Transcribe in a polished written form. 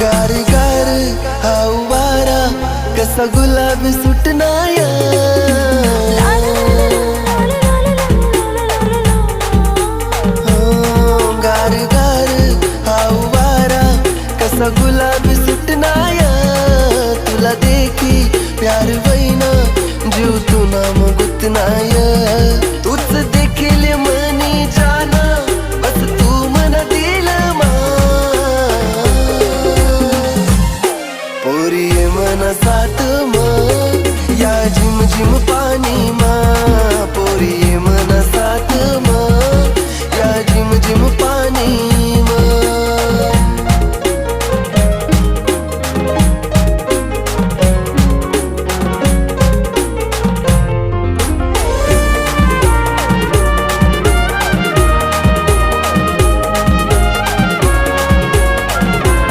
गार गार हा वारा कसा गुलाबी सुटनाया गार गार हा वारा कसा गुलाबी सुटनाया तुला देखी प्यार वैना जीव तू नाम गुतनाया तूच देखील मनी जाना बस तू मन दिल मा पोरी ये मन साथ मा या झिम झिम पा